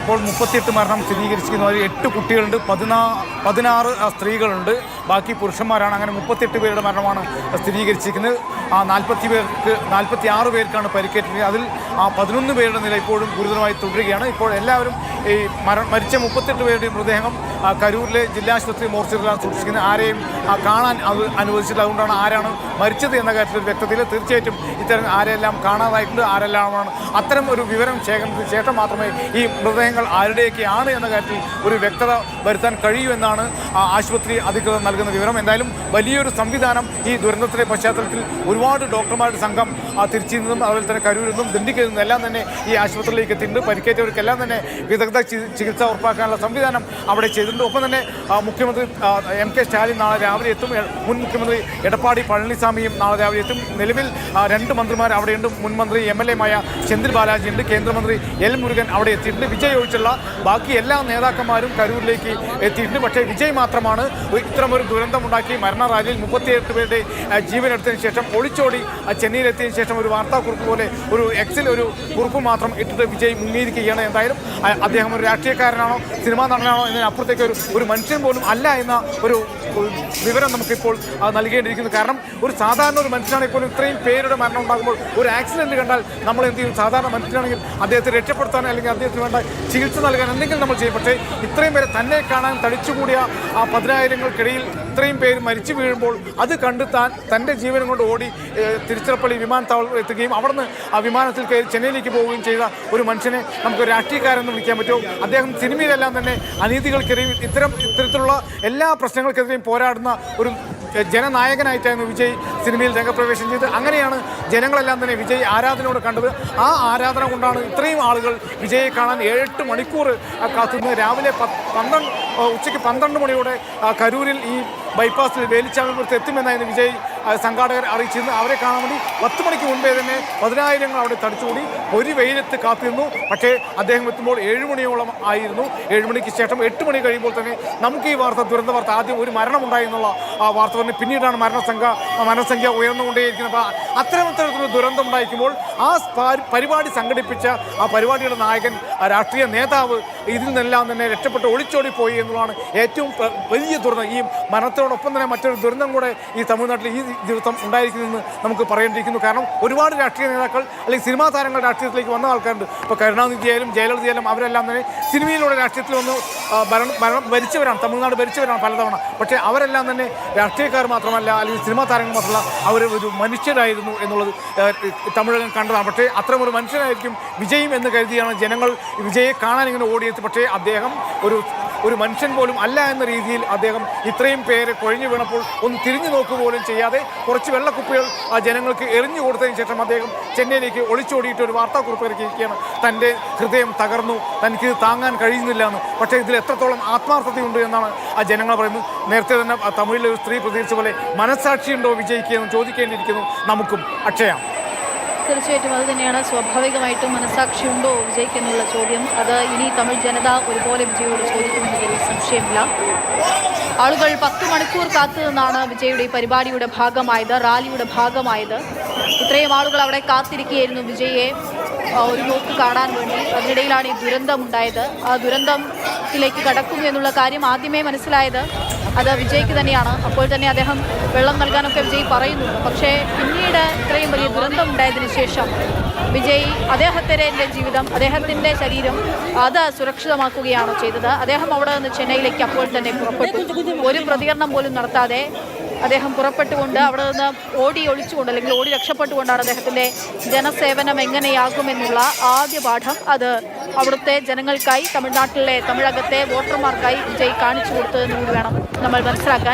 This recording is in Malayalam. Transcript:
ഇപ്പോൾ 38 മരണം സ്ഥിരീകരിച്ചിരിക്കുന്നു. അതിൽ 8 കുട്ടികളുണ്ട്, 16 സ്ത്രീകളുണ്ട്, ബാക്കി പുരുഷന്മാരാണ്. അങ്ങനെ 38 പേരുടെ മരണമാണ് സ്ഥിരീകരിച്ചിരിക്കുന്നത്. 46 പേർക്കാണ് പരിക്കേറ്റിരിക്കുന്നത്. അതിൽ 11 പേരുടെ നില ഇപ്പോഴും ഗുരുതരമായി തുടരുകയാണ്. ഇപ്പോൾ എല്ലാവരും ഈ മരിച്ച 38 പേരുടെയും മൃതദേഹം കരൂരിലെ ജില്ലാ ആശുപത്രി മോർച്ചറിലാണ് സൂക്ഷിക്കുന്നത്. ആരെയും കാണാൻ അനുവദിച്ചില്ല. അതുകൊണ്ടാണ് ആരാണ് മരിച്ചത് എന്ന കാര്യത്തിൽ ഒരു വ്യക്തതയില്ല. തീർച്ചയായിട്ടും ഇത്തരം ആരെല്ലാം കാണാതായിട്ടുണ്ട്, ആരെല്ലാമാണ് അത്തരം ഒരു വിവരം ശേഖരണത്തിന് ശേഷം മാത്രമേ ഈ മൃതദേഹങ്ങൾ ആരുടെയൊക്കെയാണ് എന്ന കാര്യത്തിൽ ഒരു വ്യക്തത വരുത്താൻ കഴിയൂ എന്നാണ് ആശുപത്രി അധികൃതർ നൽകുന്ന വിവരം. എന്തായാലും വലിയൊരു സംവിധാനം ഈ ദുരന്തത്തിൻ്റെ പശ്ചാത്തലത്തിൽ ഒരുപാട് ഡോക്ടർമാരുടെ സംഘം തിരുച്ചിയിൽ നിന്നും അതുപോലെ തന്നെ കരൂരിൽ നിന്നും ദിണ്ടിക്കലിൽ നിന്നും എല്ലാം തന്നെ ഈ ആശുപത്രിയിലേക്ക് എത്തിയിട്ടുണ്ട്. പരിക്കേറ്റവർക്കെല്ലാം തന്നെ വിദഗ്ധ ചികിത്സ ഉറപ്പാക്കാനുള്ള സംവിധാനം അവിടെ ചെയ്തിട്ടുണ്ട്. ഒപ്പം തന്നെ മുഖ്യമന്ത്രി MK സ്റ്റാലിൻ നാളെ രാവിലെ എത്തും. മുൻ മുഖ്യമന്ത്രി എടപ്പാടി പളനിസ്വാമിയും നാളെ രാവിലെ എത്തും. നിലവിൽ 2 മന്ത്രിമാർ അവിടെയുണ്ട്. മുൻ മന്ത്രി MLA-മായ സെന്തിൽ ബാലാജി ഉണ്ട്. കേന്ദ്രമന്ത്രി L. മുരുകൻ അവിടെ എത്തിയിട്ടുണ്ട്. വിജയ് ഒഴിച്ചുള്ള ബാക്കി എല്ലാ നേതാക്കന്മാരും കരൂരിലേക്ക് എത്തിയിട്ടുണ്ട്. പക്ഷേ വിജയ് മാത്രമാണ് ഇത്തരമൊരു ദുരന്തമുണ്ടാക്കി മരണ റാലിയിൽ 38 പേരുടെ ജീവനെടുത്തതിന് ശേഷം ഒളിച്ചോടി ചെന്നൈയിലെത്തിയതിനു ശേഷം ഒരു വാർത്താക്കുറിപ്പ് പോലെ ഒരു എക്സിൽ ഒരു കുറിപ്പ് മാത്രം ഇട്ടിട്ട് വിജയ് മുങ്ങിയിരിക്കുകയാണ്. എന്തായാലും അദ്ദേഹം ഒരു രാഷ്ട്രീയക്കാരനാണോ സിനിമാ നടനാണോ എന്നതിനപ്പുറത്തേക്ക് ഒരു മനുഷ്യൻ പോലും അല്ല എന്ന ഒരു വിവരം നമുക്കിപ്പോൾ നൽകേണ്ടിയിരിക്കുന്നു. കാരണം ഒരു സാധാരണ ഒരു മനുഷ്യനാണെങ്കിൽ പോലും ഇത്രയും പേരുടെ മരണം ഉണ്ടാകുമ്പോൾ ഒരു ആക്സിഡൻറ്റ് കണ്ടാൽ നമ്മൾ എന്ത് ചെയ്യും? സാധാരണ മനുഷ്യനാണെങ്കിൽ അദ്ദേഹത്തെ രക്ഷപ്പെടുത്താൻ അല്ലെങ്കിൽ അദ്ദേഹത്തിന് വേണ്ട ചികിത്സ നൽകാൻ എന്തെങ്കിലും നമ്മൾ ചെയ്യും. പക്ഷേ ഇത്രയും പേരെ തന്നെ കാണാൻ തടിച്ചുകൂടിയ 10,000-ങ്ങൾക്കിടയിൽ ഇത്രയും പേര് മരിച്ചു വീഴുമ്പോൾ അത് കണ്ട് തൻ്റെ ജീവനം കൊണ്ട് ഓടി തിരുച്ചിറപ്പള്ളി വിമാനത്താവളം എത്തുകയും അവിടുന്ന് ആ വിമാനത്തിൽ കയറി ചെന്നൈയിലേക്ക് പോവുകയും ചെയ്ത ഒരു മനുഷ്യനെ നമുക്ക് രാഷ്ട്രീയക്കാരെന്ന് വിളിക്കാൻ പറ്റുമോ? അദ്ദേഹം സിനിമയിലെല്ലാം തന്നെ അനീതികൾക്കെതിരെയും ഇത്തരത്തിലുള്ള എല്ലാ പ്രശ്നങ്ങൾക്കെതിരെയും പോരാടുന്ന ഒരു ജനനായകനായിട്ടായിരുന്നു വിജയ് സിനിമയിൽ രംഗപ്രവേശനം ചെയ്ത്. അങ്ങനെയാണ് ജനങ്ങളെല്ലാം തന്നെ വിജയ് ആരാധനയോട് കണ്ടത്. ആ ആരാധന കൊണ്ടാണ് ഇത്രയും ആളുകൾ വിജയെ കാണാൻ 7-8 മണിക്കൂർ കാത്തുന്നത്. രാവിലെ ഉച്ചയ്ക്ക് 12 മണിയോടെ കരൂരിൽ ഈ ബൈപ്പാസിൽ വേലിച്ചാമപുരത്ത് എത്തുമെന്നായിരുന്നു വിജയ് സംഘാടകർ അറിയിച്ചിരുന്നു. അവരെ കാണാൻ വേണ്ടി 10 മണിക്ക് മുൻപേ തന്നെ 10,000 അവിടെ തടിച്ചുകൂടി ഒരു വെയിലത്ത് കാത്തിരുന്നു. പക്ഷേ അദ്ദേഹം എത്തുമ്പോൾ 7 മണിയോളം ആയിരുന്നു. 7 മണിക്ക് ശേഷം 8 മണി കഴിയുമ്പോൾ തന്നെ നമുക്ക് ഈ ദുരന്ത വാർത്ത ആദ്യം ഒരു മരണമുണ്ടായി എന്നുള്ള ആ വാർത്ത തന്നെ പിന്നീടാണ് മരണസംഖ്യ ഉയർന്നുകൊണ്ടേയിരിക്കുന്നത്. അപ്പോൾ അത്തരത്തിലൊരു ദുരന്തം ഉണ്ടായിരിക്കുമ്പോൾ ആ പരിപാടി സംഘടിപ്പിച്ച ആ പരിപാടിയുടെ നായകൻ രാഷ്ട്രീയ നേതാവ് ഇതിൽ നിന്നെല്ലാം തന്നെ രക്ഷപ്പെട്ട് ഒളിച്ചോടി പോയി എന്നുള്ളതാണ് ഏറ്റവും വലിയ ദുരന്തം. ഈ മരണത്തോടൊപ്പം തന്നെ മറ്റൊരു ദുരന്തം കൂടെ ഈ തമിഴ്നാട്ടിൽ ഈ ദിവസം ഉണ്ടായിരിക്കുമെന്ന് നമുക്ക് പറയേണ്ടിയിരിക്കുന്നു. കാരണം ഒരുപാട് രാഷ്ട്രീയ നേതാക്കൾ അല്ലെങ്കിൽ സിനിമാ താരങ്ങൾ രാഷ്ട്രീയത്തിലേക്ക് വന്ന ആൾക്കാരുണ്ട്. ഇപ്പോൾ കരുണാനിധിയായാലും ജയലളിതയായാലും അവരെല്ലാം തന്നെ സിനിമയിലൂടെ രാഷ്ട്രീയത്തിൽ വന്ന് ഭരിച്ചവരാണ്, തമിഴ്നാട് ഭരിച്ചവരാണ് പലതവണ. പക്ഷേ അവരെല്ലാം തന്നെ രാഷ്ട്രീയക്കാർ മാത്രമല്ല അല്ലെങ്കിൽ സിനിമാ താരങ്ങൾ മാത്രമല്ല, അവർ ഒരു മനുഷ്യരായിരുന്നു എന്നുള്ളത് തമിഴകം കണ്ടതാണ്. പക്ഷേ അത്തരമൊരു മനുഷ്യനായിരിക്കും വിജയും എന്ന് കരുതിയാണ് ജനങ്ങൾ വിജയെ കാണാൻ ഇങ്ങനെ ഓടിയെത്തി. പക്ഷേ അദ്ദേഹം ഒരു മനുഷ്യൻ പോലും അല്ല എന്ന രീതിയിൽ അദ്ദേഹം ഇത്രയും പേരെ കൊഴിഞ്ഞു വീണപ്പോൾ ഒന്ന് തിരിഞ്ഞു നോക്കുക പോലും ചെയ്യാതെ കുറച്ച് വെള്ളക്കുപ്പികൾ ജനങ്ങൾക്ക് എറിഞ്ഞു കൊടുത്തതിന് ശേഷം അദ്ദേഹം ചെന്നൈയിലേക്ക് ഒളിച്ചോടിയിട്ട് ഒരു വാർത്താക്കുറിപ്പ് ഇറക്കിയിരിക്കുകയാണ്. തൻ്റെ ഹൃദയം തകർന്നു, തനിക്കിത് താങ്ങാൻ കഴിയുന്നില്ല എന്ന്. പക്ഷേ ഇതിൽ എത്രത്തോളം ആത്മാർത്ഥതയുണ്ട് എന്നാണ് ആ ജനങ്ങൾ പറയുന്നത്. നേരത്തെ തന്നെ തമിഴിലെ ഒരു സ്ത്രീ പ്രതികരിച്ച പോലെ മനസ്സാക്ഷിയുണ്ടോ വിജയിക്കുക എന്ന് ചോദിക്കേണ്ടിയിരിക്കുന്നു നമുക്കും. അക്ഷയ, തീർച്ചയായിട്ടും അത് തന്നെയാണ്. സ്വാഭാവികമായിട്ടും മനസ്സാക്ഷിയുണ്ടോ വിജയ്ക്ക് എന്നുള്ള ചോദ്യം അത് ഇനി തമിഴ് ജനത ഒരുപോലെ വിജയോട് ചോദിക്കുമെന്നതിൽ സംശയമില്ല. ആളുകൾ 10 മണിക്കൂർ കാത്തു നിന്നാണ് വിജയുടെ പരിപാടിയുടെ ഭാഗമായത്, റാലിയുടെ ഭാഗമായത്. ഇത്രയും ആളുകൾ അവിടെ കാത്തിരിക്കുകയായിരുന്നു വിജയെ ഒരു നോക്ക് കാണാൻ വേണ്ടി. അതിനിടയിലാണ് ഈ ദുരന്തമുണ്ടായത്. ആ ദുരന്തത്തിലേക്ക് കടക്കുന്നു എന്നുള്ള കാര്യം ആദ്യമേ മനസ്സിലായത് അത് വിജയ്ക്ക് തന്നെയാണ്. അപ്പോൾ തന്നെ അദ്ദേഹം വെള്ളം നൽകാനൊക്കെ വിജയ് പറയുന്നുണ്ട്. പക്ഷേ പിന്നീട് ഇത്രയും വലിയ ദുരന്തം ഉണ്ടായതിനു ശേഷം വിജയ് അദ്ദേഹത്തിൻ്റെ ജീവിതം, അദ്ദേഹത്തിൻ്റെ ശരീരം അത് സുരക്ഷിതമാക്കുകയാണ് ചെയ്തത്. അദ്ദേഹം അവിടെ നിന്ന് ചെന്നൈയിലേക്ക് അപ്പോൾ തന്നെ പുറപ്പെട്ടു. ഒരു പ്രതികരണം പോലും നടത്താതെ അദ്ദേഹം പുറപ്പെട്ടുകൊണ്ട് അവിടെ നിന്ന് ഒളിച്ചുകൊണ്ട് അല്ലെങ്കിൽ ഓടി രക്ഷപ്പെട്ടുകൊണ്ടാണ് അദ്ദേഹത്തിൻ്റെ ജനസേവനം എങ്ങനെയാകുമെന്നുള്ള ആദ്യ പാഠം അത് അവിടുത്തെ ജനങ്ങൾക്കായി, തമിഴ്നാട്ടിലെ തമിഴകത്തെ വോട്ടർമാർക്കായി വിജയ് കാണിച്ചു കൊടുത്തതെന്ന് കൂടി വേണം നമ്മൾ മനസ്സിലാക്കാൻ.